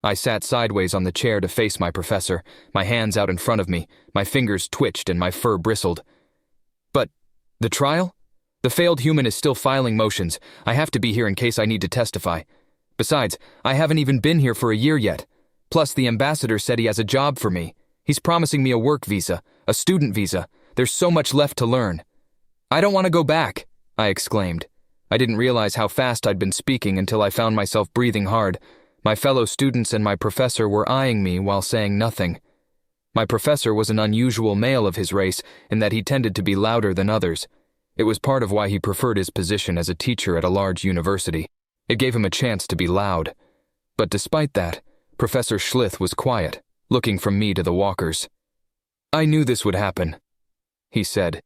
I sat sideways on the chair to face my professor, my hands out in front of me, my fingers twitched and my fur bristled. But the trial? The failed human is still filing motions. I have to be here in case I need to testify. Besides, I haven't even been here for a year yet. Plus, the ambassador said he has a job for me. He's promising me a work visa, a student visa. There's so much left to learn. I don't want to go back, I exclaimed. I didn't realize how fast I'd been speaking until I found myself breathing hard. My fellow students and my professor were eyeing me while saying nothing. My professor was an unusual male of his race in that he tended to be louder than others. It was part of why he preferred his position as a teacher at a large university. It gave him a chance to be loud. But despite that, Professor Schlith was quiet, looking from me to the walkers. I knew this would happen, he said,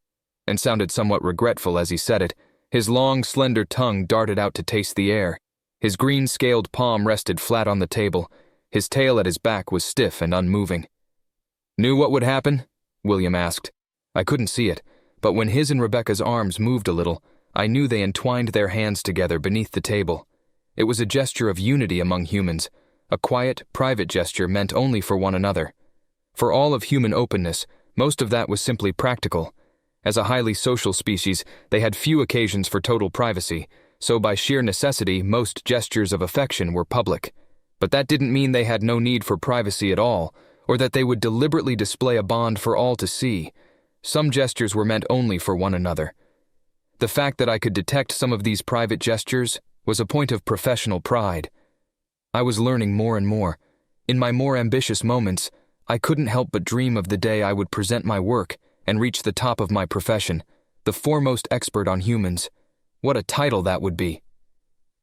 and sounded somewhat regretful as he said it. His long, slender tongue darted out to taste the air. His green-scaled palm rested flat on the table. His tail at his back was stiff and unmoving. Knew what would happen? William asked. I couldn't see it, but when his and Rebecca's arms moved a little, I knew they entwined their hands together beneath the table. It was a gesture of unity among humans, a quiet, private gesture meant only for one another. For all of human openness, most of that was simply practical. As a highly social species, they had few occasions for total privacy, so by sheer necessity, most gestures of affection were public. But that didn't mean they had no need for privacy at all, or that they would deliberately display a bond for all to see. Some gestures were meant only for one another. The fact that I could detect some of these private gestures was a point of professional pride. I was learning more and more. In my more ambitious moments, I couldn't help but dream of the day I would present my work and reach the top of my profession, the foremost expert on humans. What a title that would be.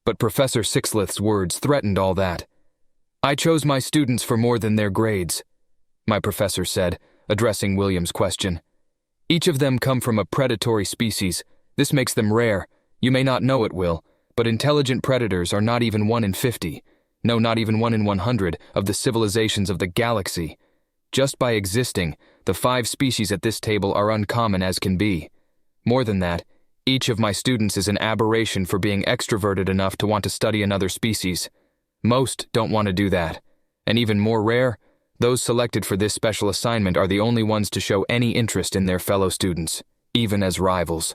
But Professor Sixlith's words threatened all that. I chose my students for more than their grades, my professor said, addressing William's question. Each of them come from a predatory species. This makes them rare. You may not know it, Will, but intelligent predators are not even 1 in 50. No, not even 1 in 100 of the civilizations of the galaxy. Just by existing, the 5 species at this table are uncommon as can be. More than that, each of my students is an aberration for being extroverted enough to want to study another species. Most don't want to do that. And even more rare, those selected for this special assignment are the only ones to show any interest in their fellow students, even as rivals.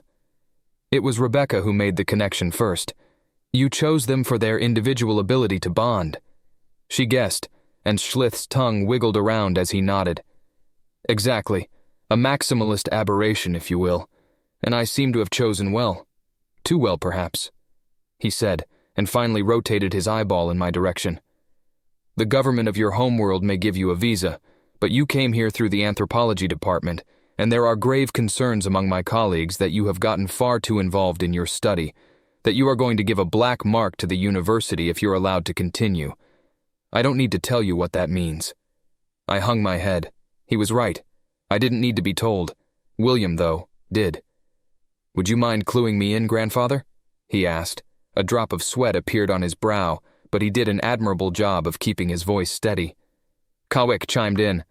It was Rebecca who made the connection first. You chose them for their individual ability to bond. She guessed, and Schlith's tongue wiggled around as he nodded. Exactly. A maximalist aberration, if you will. And I seem to have chosen well. Too well, perhaps, he said, and finally rotated his eyeball in my direction. The government of your homeworld may give you a visa, but you came here through the anthropology department, and there are grave concerns among my colleagues that you have gotten far too involved in your study, that you are going to give a black mark to the university if you're allowed to continue. I don't need to tell you what that means. I hung my head. He was right. I didn't need to be told. William, though, did. Would you mind cluing me in, grandfather? He asked. A drop of sweat appeared on his brow, but he did an admirable job of keeping his voice steady. Kawik chimed in.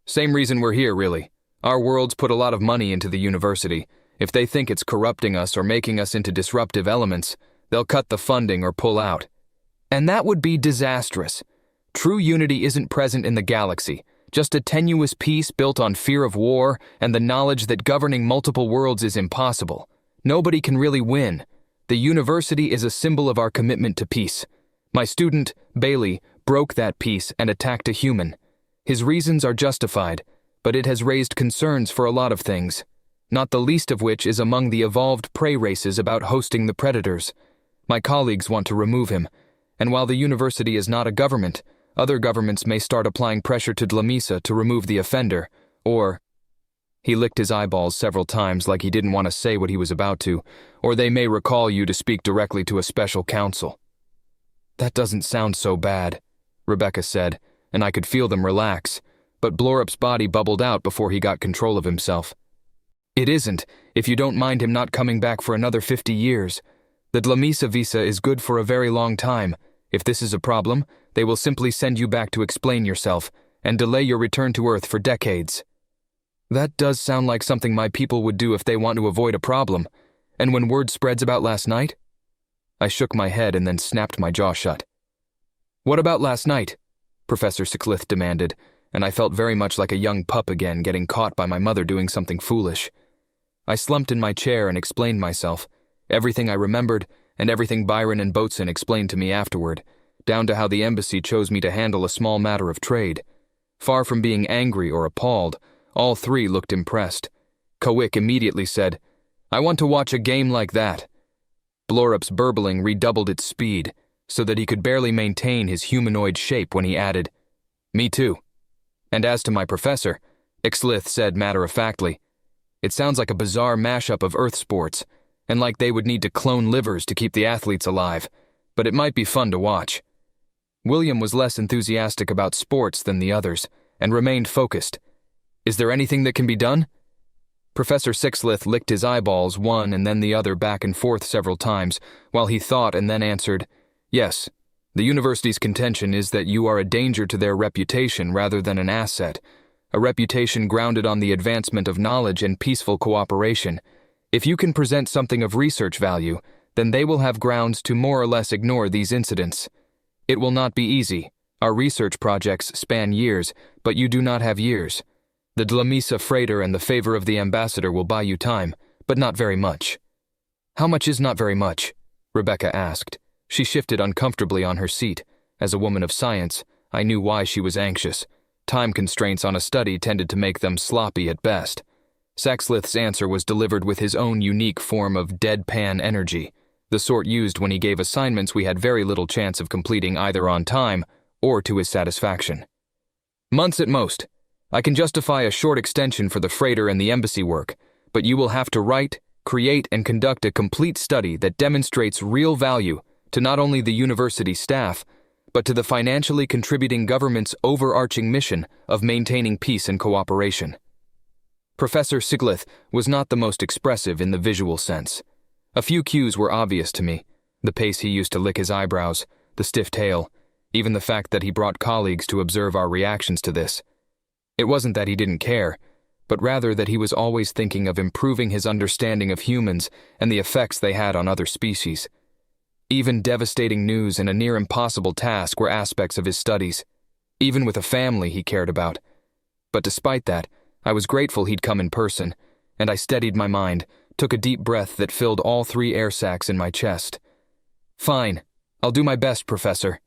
Same reason we're here, really. Our worlds put a lot of money into the university. If they think it's corrupting us or making us into disruptive elements, they'll cut the funding or pull out. And that would be disastrous. True unity isn't present in the galaxy, just a tenuous peace built on fear of war and the knowledge that governing multiple worlds is impossible. Nobody can really win. The university is a symbol of our commitment to peace. My student, Bailey, broke that peace and attacked a human. His reasons are justified, but it has raised concerns for a lot of things, not the least of which is among the evolved prey races about hosting the predators. My colleagues want to remove him, and while the university is not a government, other governments may start applying pressure to Dlamisa to remove the offender, or... He licked his eyeballs several times like he didn't want to say what he was about to, or they may recall you to speak directly to a special counsel. That doesn't sound so bad, Rebecca said, and I could feel them relax, but Blorup's body bubbled out before he got control of himself. It isn't, if you don't mind him not coming back for another 50 years. The Dlamisa visa is good for a very long time. If this is a problem, they will simply send you back to explain yourself, and delay your return to Earth for decades. That does sound like something my people would do if they want to avoid a problem. And when word spreads about last night? I shook my head and then snapped my jaw shut. What about last night? Professor Sicklith demanded, and I felt very much like a young pup again getting caught by my mother doing something foolish. I slumped in my chair and explained myself, everything I remembered and everything Byron and Boatswain explained to me afterward, down to how the embassy chose me to handle a small matter of trade. Far from being angry or appalled, all three looked impressed. Kowick immediately said, "I want to watch a game like that." Blorup's burbling redoubled its speed, so that he could barely maintain his humanoid shape when he added, "Me too." And as to my professor, Ixlith said matter-of-factly, "It sounds like a bizarre mashup of Earth sports, and like they would need to clone livers to keep the athletes alive, but it might be fun to watch." William was less enthusiastic about sports than the others, and remained focused. "Is there anything that can be done?" Professor Sicklith licked his eyeballs one and then the other back and forth several times, while he thought and then answered, "Yes. The university's contention is that you are a danger to their reputation rather than an asset, a reputation grounded on the advancement of knowledge and peaceful cooperation. If you can present something of research value, then they will have grounds to more or less ignore these incidents. It will not be easy. Our research projects span years, but you do not have years. The Dlamisa freighter and the favor of the ambassador will buy you time, but not very much." "How much is not very much?" Rebecca asked. She shifted uncomfortably on her seat. As a woman of science, I knew why she was anxious. Time constraints on a study tended to make them sloppy at best. Sicklith's answer was delivered with his own unique form of deadpan energy, the sort used when he gave assignments we had very little chance of completing either on time or to his satisfaction. "Months at most. I can justify a short extension for the freighter and the embassy work, but you will have to write, create, and conduct a complete study that demonstrates real value to not only the university staff, but to the financially contributing government's overarching mission of maintaining peace and cooperation." Professor Sicklith was not the most expressive in the visual sense. A few cues were obvious to me: the pace he used to lick his eyebrows, the stiff tail, even the fact that he brought colleagues to observe our reactions to this. It wasn't that he didn't care, but rather that he was always thinking of improving his understanding of humans and the effects they had on other species. Even devastating news and a near impossible task were aspects of his studies, even with a family he cared about. But despite that, I was grateful he'd come in person, and I steadied my mind, took a deep breath that filled all 3 air sacs in my chest. "Fine. I'll do my best, Professor."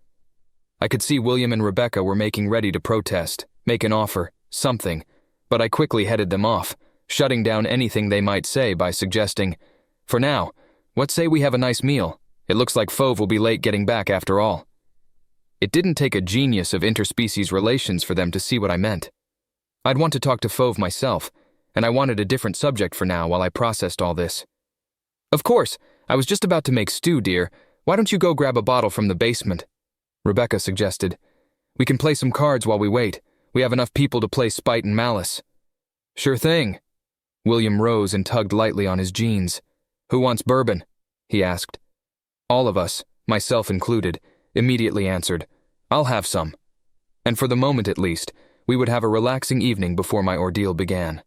I could see William and Rebecca were making ready to protest, make an offer, something, but I quickly headed them off, shutting down anything they might say by suggesting, "For now, what say we have a nice meal? It looks like Fauve will be late getting back after all." It didn't take a genius of interspecies relations for them to see what I meant. I'd want to talk to Fauve myself, and I wanted a different subject for now while I processed all this. "Of course, I was just about to make stew, dear. Why don't you go grab a bottle from the basement?" Rebecca suggested. "We can play some cards while we wait. We have enough people to play Spite and Malice." "Sure thing." William rose and tugged lightly on his jeans. "Who wants bourbon?" he asked. All of us, myself included, immediately answered, "I'll have some." And for the moment at least, we would have a relaxing evening before my ordeal began.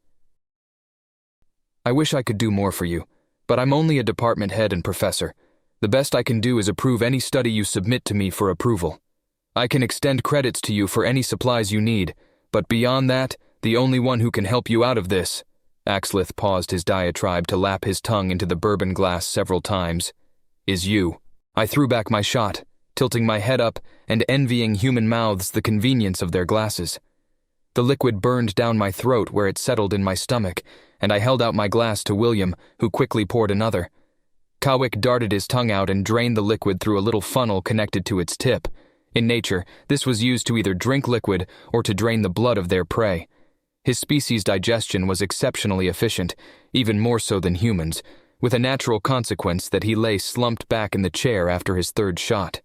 "I wish I could do more for you, but I'm only a department head and professor. The best I can do is approve any study you submit to me for approval. I can extend credits to you for any supplies you need, but beyond that, the only one who can help you out of this—" Axlith paused his diatribe to lap his tongue into the bourbon glass several times, "is you." I threw back my shot, tilting my head up and envying human mouths the convenience of their glasses. The liquid burned down my throat where it settled in my stomach, and I held out my glass to William, who quickly poured another. Kowick darted his tongue out and drained the liquid through a little funnel connected to its tip. In nature, this was used to either drink liquid or to drain the blood of their prey. His species' digestion was exceptionally efficient, even more so than humans, with a natural consequence that he lay slumped back in the chair after his 3rd shot.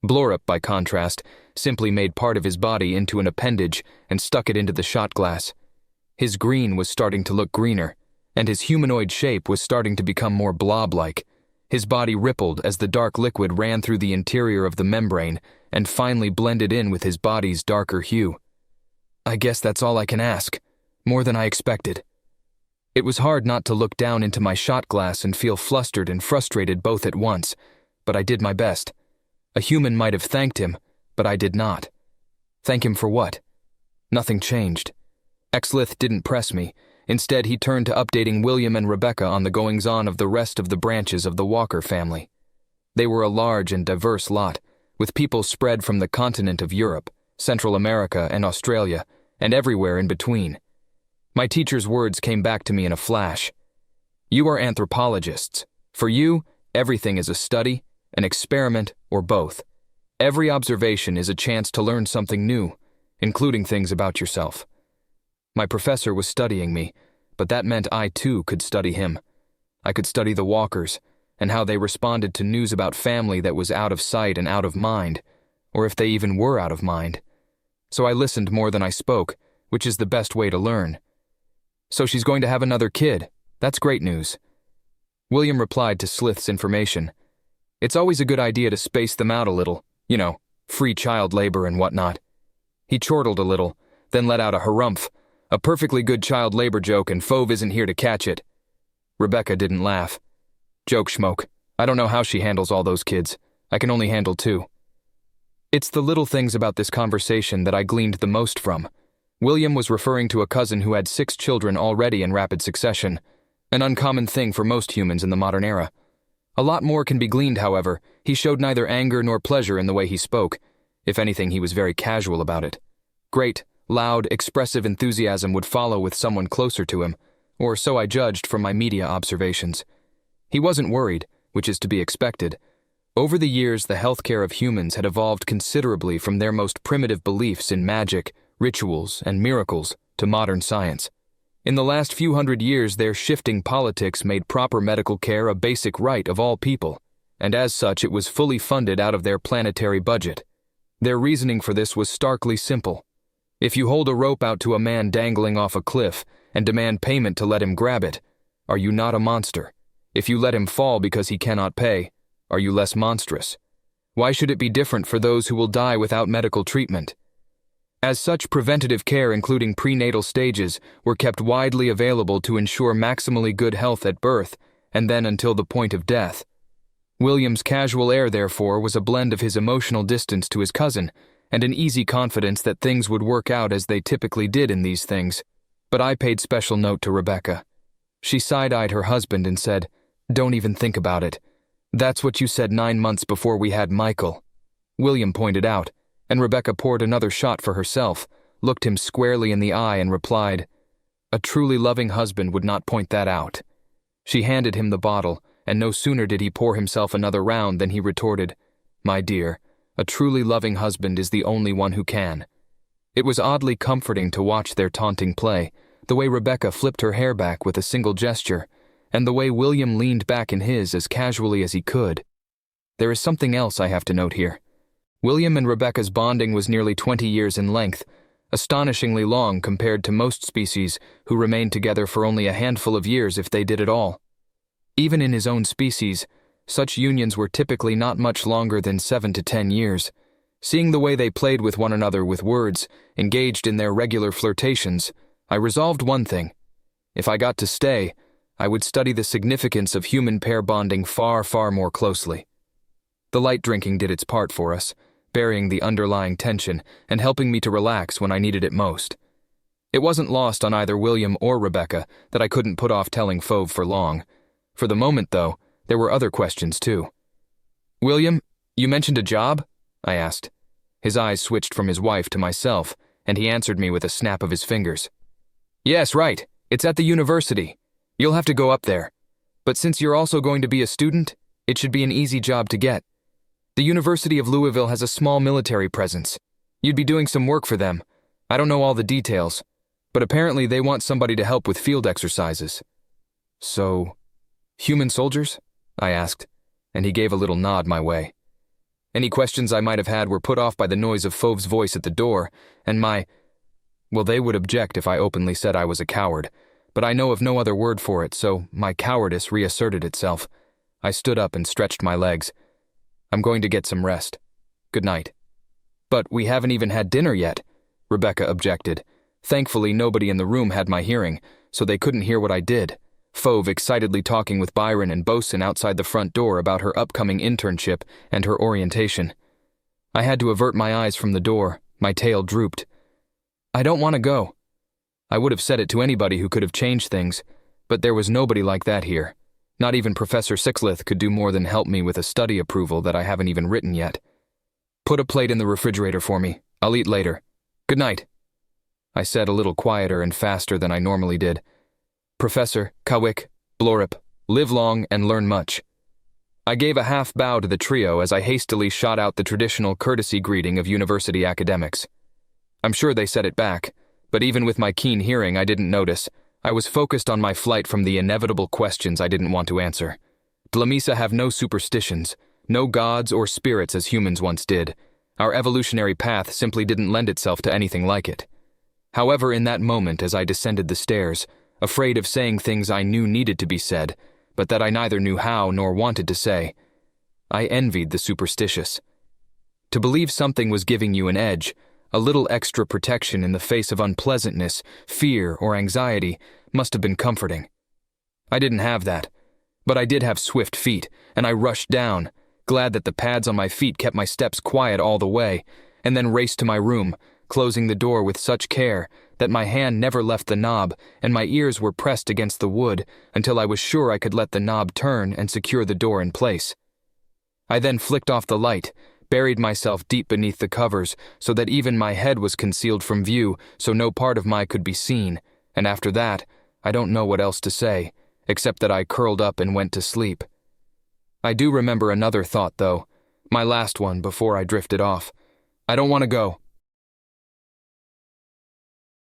Blorup, by contrast, simply made part of his body into an appendage and stuck it into the shot glass. His green was starting to look greener, and his humanoid shape was starting to become more blob-like. His body rippled as the dark liquid ran through the interior of the membrane and finally blended in with his body's darker hue. I guess that's all I can ask, more than I expected. It was hard not to look down into my shot glass and feel flustered and frustrated both at once, but I did my best. A human might have thanked him, but I did not. Thank him for what? Nothing changed. Exlith didn't press me. Instead, he turned to updating William and Rebecca on the goings-on of the rest of the branches of the Walker family. They were a large and diverse lot, with people spread from the continent of Europe, Central America, and Australia, and everywhere in between. My teacher's words came back to me in a flash. You are anthropologists. For you, everything is a study, an experiment, or both. Every observation is a chance to learn something new, including things about yourself. My professor was studying me, but that meant I too could study him. I could study the Walkers, and how they responded to news about family that was out of sight and out of mind, or if they even were out of mind. So I listened more than I spoke, which is the best way to learn. So she's going to have another kid. That's great news. William replied to Slith's information. It's always a good idea to space them out a little, free child labor and whatnot. He chortled a little, then let out a harumph, a perfectly good child labor joke, and Fove isn't here to catch it. Rebecca didn't laugh. Joke schmoke. I don't know how she handles all those kids. I can only handle 2. It's the little things about this conversation that I gleaned the most from. William was referring to a cousin who had 6 children already in rapid succession, an uncommon thing for most humans in the modern era. A lot more can be gleaned, however. He showed neither anger nor pleasure in the way he spoke. If anything, he was very casual about it. Great, loud, expressive enthusiasm would follow with someone closer to him, or so I judged from my media observations. He wasn't worried, which is to be expected. Over the years, the healthcare of humans had evolved considerably from their most primitive beliefs in magic, rituals, and miracles to modern science. In the last few hundred years, their shifting politics made proper medical care a basic right of all people, and as such it was fully funded out of their planetary budget. Their reasoning for this was starkly simple. If you hold a rope out to a man dangling off a cliff and demand payment to let him grab it, are you not a monster? If you let him fall because he cannot pay, are you less monstrous? Why should it be different for those who will die without medical treatment? As such, preventative care, including prenatal stages, were kept widely available to ensure maximally good health at birth, and then until the point of death. William's casual air, therefore, was a blend of his emotional distance to his cousin, and an easy confidence that things would work out as they typically did in these things. But I paid special note to Rebecca. She side-eyed her husband and said, "Don't even think about it. That's what you said 9 months before we had Michael." William pointed out, and Rebecca poured another shot for herself, looked him squarely in the eye and replied, "A truly loving husband would not point that out." She handed him the bottle, and no sooner did he pour himself another round than he retorted, "My dear, a truly loving husband is the only one who can." It was oddly comforting to watch their taunting play, the way Rebecca flipped her hair back with a single gesture, and the way William leaned back in his as casually as he could. There is something else I have to note here. William and Rebecca's bonding was nearly 20 years in length, astonishingly long compared to most species who remained together for only a handful of years if they did at all. Even in his own species, such unions were typically not much longer than 7 to 10 years. Seeing the way they played with one another with words, engaged in their regular flirtations, I resolved one thing. If I got to stay, I would study the significance of human pair bonding far, far more closely. The light drinking did its part for us, burying the underlying tension and helping me to relax when I needed it most. It wasn't lost on either William or Rebecca that I couldn't put off telling Fove for long. For the moment, though, there were other questions too. "William, you mentioned a job?" I asked. His eyes switched from his wife to myself, and he answered me with a snap of his fingers. "Yes, right. It's at the university. You'll have to go up there. But since you're also going to be a student, it should be an easy job to get. The University of Louisville has a small military presence. You'd be doing some work for them. I don't know all the details, but apparently they want somebody to help with field exercises." "So, human soldiers?" I asked, and he gave a little nod my way. Any questions I might have had were put off by the noise of Fove's voice at the door, and they would object if I openly said I was a coward, but I know of no other word for it, so my cowardice reasserted itself. I stood up and stretched my legs. "I'm going to get some rest. Good night." "But we haven't even had dinner yet," Rebecca objected. Thankfully, nobody in the room had my hearing, so they couldn't hear what I did. Fove excitedly talking with Byron and Bosun outside the front door about her upcoming internship and her orientation. I had to avert my eyes from the door, My tail drooped. I don't want to go. I would have said it to anybody who could have changed things, but there was nobody like that here. Not even Professor Sixlith could do more than help me with a study approval that I haven't even written yet. Put a plate in the refrigerator for me. I'll eat later. Good night. I said a little quieter and faster than I normally did. Professor, Kawick, Blorip, live long and learn much. I gave a half bow to the trio as I hastily shot out the traditional courtesy greeting of university academics. I'm sure they said it back, but even with my keen hearing I didn't notice. I was focused on my flight from the inevitable questions I didn't want to answer. Dlamisa have no superstitions, no gods or spirits as humans once did. Our evolutionary path simply didn't lend itself to anything like it. However, in that moment as I descended the stairs, afraid of saying things I knew needed to be said, but that I neither knew how nor wanted to say, I envied the superstitious. To believe something was giving you an edge, a little extra protection in the face of unpleasantness, fear, or anxiety, must have been comforting. I didn't have that, but I did have swift feet, and I rushed down, glad that the pads on my feet kept my steps quiet all the way, and then raced to my room, closing the door with such care that my hand never left the knob and my ears were pressed against the wood until I was sure I could let the knob turn and secure the door in place. I then flicked off the light, buried myself deep beneath the covers so that even my head was concealed from view so no part of me could be seen, and after that, I don't know what else to say, except that I curled up and went to sleep. I do remember another thought, though, my last one before I drifted off. I don't want to go.